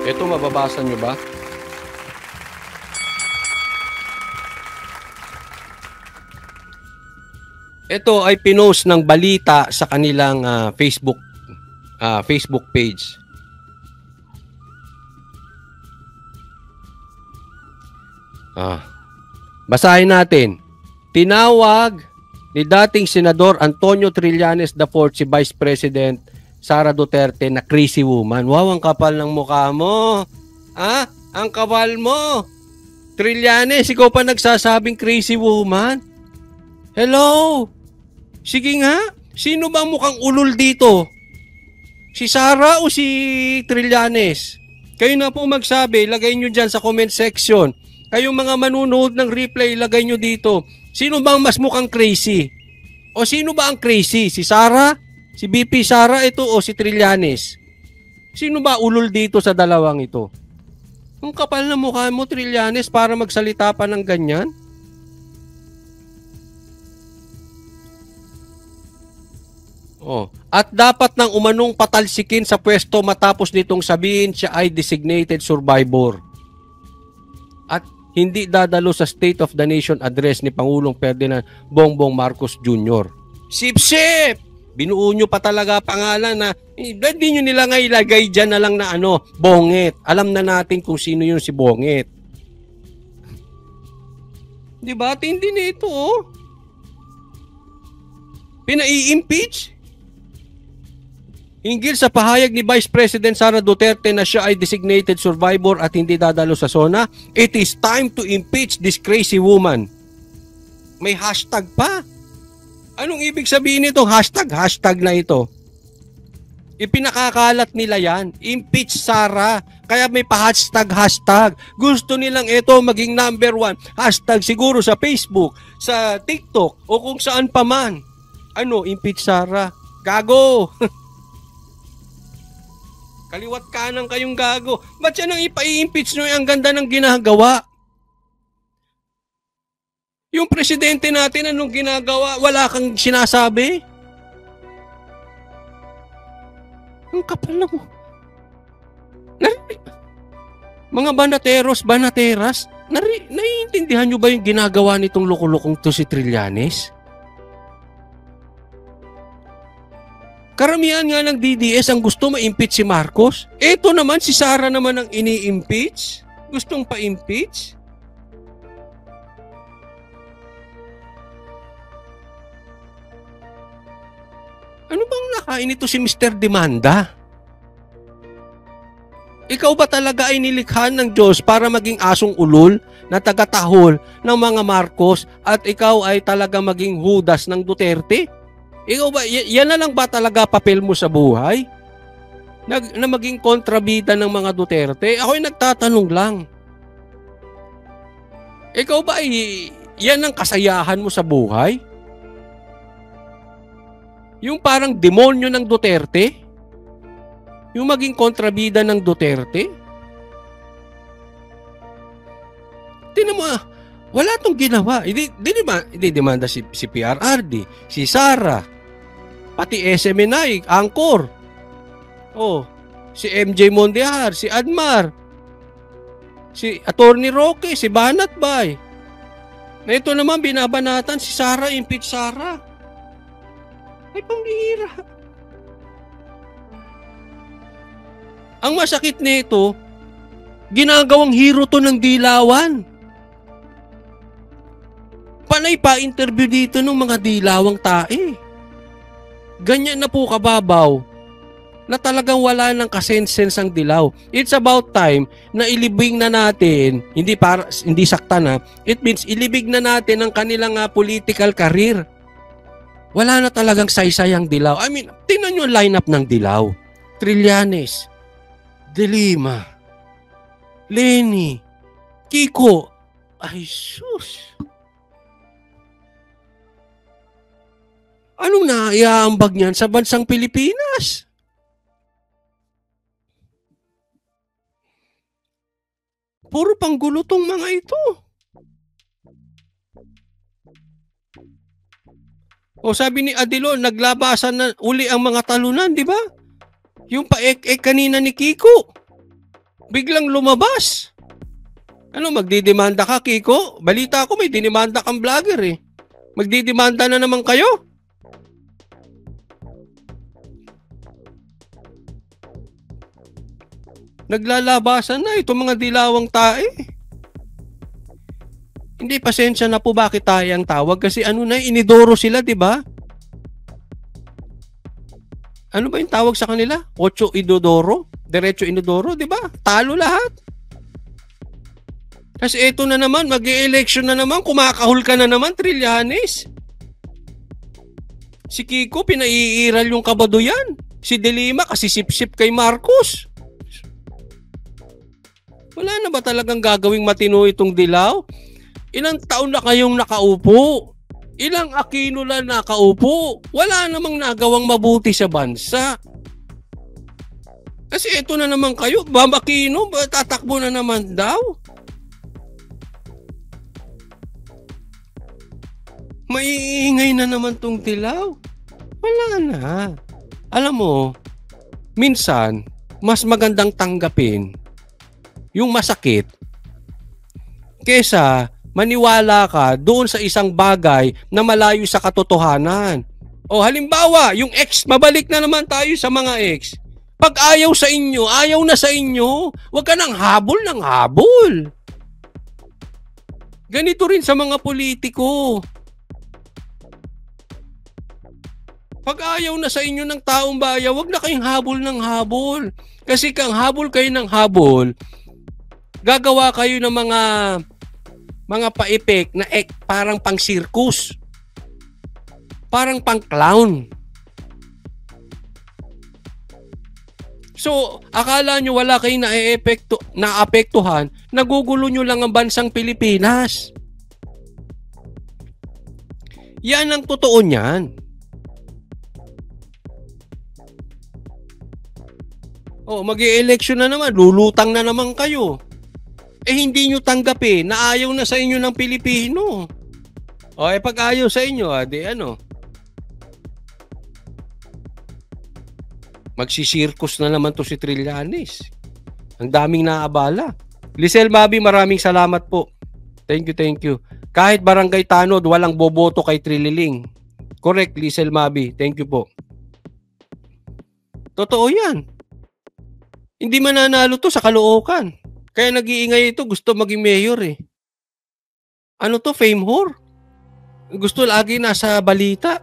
Ito, mababasa nyo ba? Ito ay pinost ng balita sa kanilang Facebook page. Basahin natin. Tinawag ni dating Senador Antonio Trillanes IV si Vice President Sara Duterte na crazy woman. Wow, ang kapal ng mukha mo. Ang kapal mo. Trillanes, ikaw pa nagsasabing crazy woman? Hello? Sige nga. Sino ba mukhang ulol dito? Si Sara o si Trillanes? Kayo na po magsabi. Lagay nyo dyan sa comment section. Kayong mga manunood ng replay, lagay nyo dito. Sino bang mas mukhang crazy? O sino ba ang crazy? Si Sara? Si BP Sara ito o si Trillanes? Sino ba ulol dito sa dalawang ito? Ang kapal na mukha mo, Trillanes, para magsalita pa ng ganyan? At dapat nang umanong patalsikin sa pwesto matapos nitong sabihin siya ay designated survivor. At hindi dadalo sa State of the Nation address ni Pangulong Ferdinand Bongbong Marcos Jr. Sip-sip! Binuo nyo pa talaga pangalan na hindi nyo nila nga ilagay dyan na lang na Bonget. Alam na natin kung sino yun si Bonget. Diba? Tindi na ito, Pinai-impeach? Hinggil sa pahayag ni Vice President Sara Duterte na siya ay designated survivor at hindi dadalo sa SONA, it is time to impeach this crazy woman. May hashtag pa. Anong ibig sabihin nito? Hashtag na ito. Ipinakakalat nila yan. Impeach Sara. Kaya may pa-hashtag. Gusto nilang ito maging number 1. Hashtag siguro sa Facebook, sa TikTok, o kung saan pa man. Impeach Sara. Gago! Kaliwat kanan kayong gago. Ba't yan ang ipa-impeach nyo? Ang ganda ng ginagawa. Yung presidente natin, anong ginagawa? Wala kang sinasabi? Ang kapal na mo. Mga banateras, naiintindihan nyo ba yung ginagawa nitong loko-lokong to si Trillanes? Karamihan nga ng DDS ang gusto ma-impeach si Marcos. Ito naman, si Sara naman ang ini-impeach. Gustong pa-impeach. Ano bang nakain ito si Mr. Demanda? Ikaw ba talaga ay nilikha ng Diyos para maging asong ulol na tagatahol ng mga Marcos at ikaw ay talaga maging Judas ng Duterte? Ikaw ba, yan na lang ba talaga papel mo sa buhay? Na maging kontrabida ng mga Duterte? Ako'y nagtatanong lang. Ikaw ba yan ang kasayahan mo sa buhay? Yung parang demonyo ng Duterte? Yung maging kontrabida ng Duterte? Tingnan mo, wala tong ginawa. Hindi demanda si PRRD, si Sara, pati SMNI, Angkor. Si MJ Mondejar, si Admar, si Attorney Roque, si Banat Bay. Na ito naman binabanatan si Sara, impeach Sara. Ay, pambihira. Ang masakit nito, ginagawang hero to ng dilawan. Panay pa interview dito ng mga dilawang tae. Ganyan na po kababaw na talagang wala ng kasensense ang dilaw. It's about time na ilibing na natin, hindi sakta na, it means ilibig na natin ang kanilang political career. Wala na talagang saysay ang dilaw. I mean, tingnan nyo ang lineup ng dilaw. Trillanes, De Lima, Lenny, Kiko. Ay, sus. Anong naiaambag niyan sa bansang Pilipinas? Puro panggulo tong mga ito. Sabi ni Adilo, naglabasan na uli ang mga talunan, di ba? Yung pa-ek-ek kanina ni Kiko. biglang lumabas. Ano, magdidemanda ka, Kiko? Balita ko may dinimanda kang vlogger eh. Magdidemanda na naman kayo? Naglalabasan na itong mga dilawang tae. Hindi, pasensya na po bakit tayo ang tawag kasi ano na, inidoro sila, di ba? Ano ba yung tawag sa kanila? Ocho Inodoro? Diretso Inodoro, di ba? Talo lahat. Kasi eto na naman, mag-e-election na naman, kumakahul ka na naman, Trillanes. Si Kiko, pinaiiral yung kabaduyan. Si De Lima, kasi sip-sip kay Marcos. Wala na ba talagang gagawing matino itong dilaw? Ilang taon na kayong nakaupo? Ilang Aquino na nakaupo? Wala namang nagawang mabuti sa bansa. Kasi ito na naman kayo, Bam Aquino, tatakbo na naman daw. Maiingay na naman tong dilaw. Wala na. Alam mo, minsan, mas magandang tanggapin yung masakit kesa maniwala ka doon sa isang bagay na malayo sa katotohanan. O halimbawa, yung ex, mabalik na naman tayo sa mga ex. Pag ayaw sa inyo, ayaw na sa inyo. Huwag ka nang habol ng habol. Ganito rin sa mga politiko. Pag ayaw na sa inyo ng taong bayan, huwag na kayong habol ng habol. Kasi kang habol kayo ng habol, gagawa kayo ng mga pa-effect na parang pang circus. Parang pang clown. So, akala nyo wala kayong naapektuhan, nagugulo nyo lang ang bansang Pilipinas. Yan ang totoo niyan. Oh, mag-e-election na naman, lulutang na naman kayo. Hindi nyo tanggapin na ayaw na sa inyo ng Pilipino. O, pag ayaw sa inyo, di ano? Magsisirkus na naman to si Trillanes. Ang daming naabala. Lisel Mabi, maraming salamat po. Thank you. Kahit Barangay Tanod, walang boboto kay Trililing. Correct, Lisel Mabi. Thank you po. Totoo yan. Hindi mananalo to sa Caloocan. Kaya nag-iingay ito, gusto maging mayor eh. Ano to, fame whore? Gusto lagi nasa balita.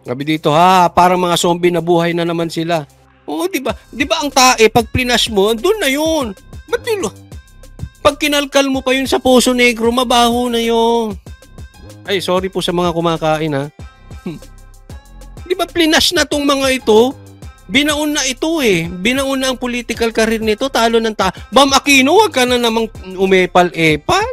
Sabi dito, parang mga zombie na buhay na naman sila. Oo, di ba? Di ba ang tae, pag plinas mo, doon na yun. Ba't dilo? Pag kinalkal mo pa yun sa Poso Negro, mabaho na yun. Ay, sorry po sa mga kumakain ha. Di ba plinas na tong mga ito? Binaon na ito eh. Binaon na ang political career nito. Talo ng Bam Aquino, wag ka na namang umepal-epal.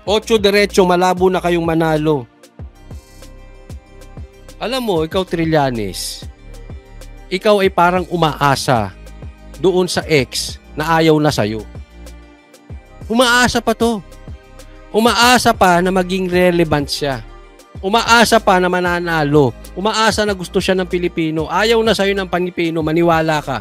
Ocho diretso, malabo na kayong manalo. Alam mo, ikaw Trillanes, ikaw ay parang umaasa doon sa ex na ayaw na sa'yo. Umaasa pa to. Umaasa pa na maging relevant siya. Umaasa pa na mananalo. Umaasa na gusto siya ng Pilipino. Ayaw na sa'yo ng Pilipino, maniwala ka.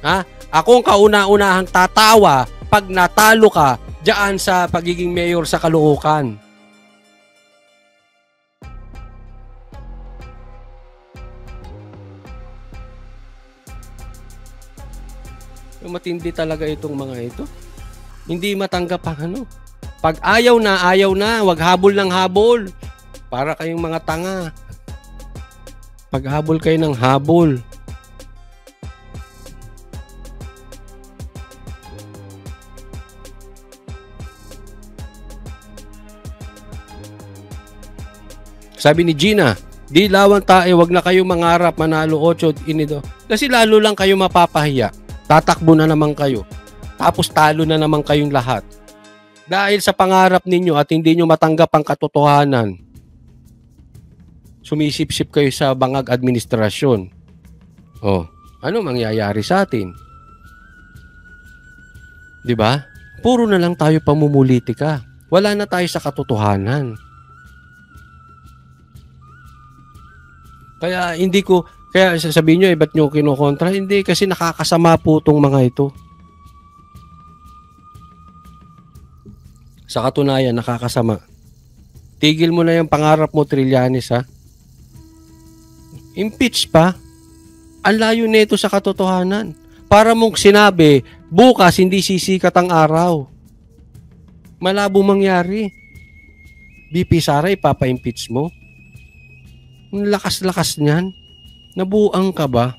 Ha? Ako ang kauna-unahang tatawa pag natalo ka diyan sa pagiging mayor sa Caloocan. Matindi talaga itong mga ito. Hindi matanggap ang ano. Pag ayaw na, wag habol ng habol. Para kayong mga tanga. Pag habol kayo ng habol. Sabi ni Gina, di lawan tae, wag na kayo mangarap manalo 8 inido. Kasi lalo lang kayo mapapahiya. Tatakbo na naman kayo. Tapos talo na naman kayong lahat. Dahil sa pangarap ninyo at hindi nyo matanggap ang katotohanan, sumisip-sip kayo sa bangag administrasyon. Oh, ano mangyayari sa atin? 'Di ba? Puro na lang tayo pamumulitika. Wala na tayo sa katotohanan. Kaya sasabihin nyo, ba't nyo kinukontra? Hindi, kasi nakakasama po itong mga ito. Sa katunayan, nakakasama. Tigil mo na yung pangarap mo, Trillanes, ha? Impeach pa. Ang layo nito sa katotohanan. Para mong sinabi, bukas hindi sisikat ang araw. Malabo mangyari. BP Sara, ipapa-impeach mo? Ang lakas-lakas niyan. Nabuang ka ba?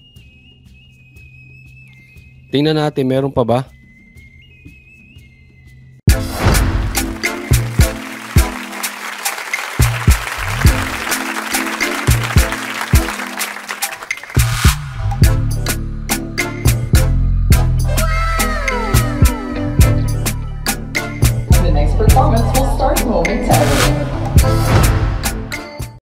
Tingnan natin, meron pa ba? The next performance will start momentarily.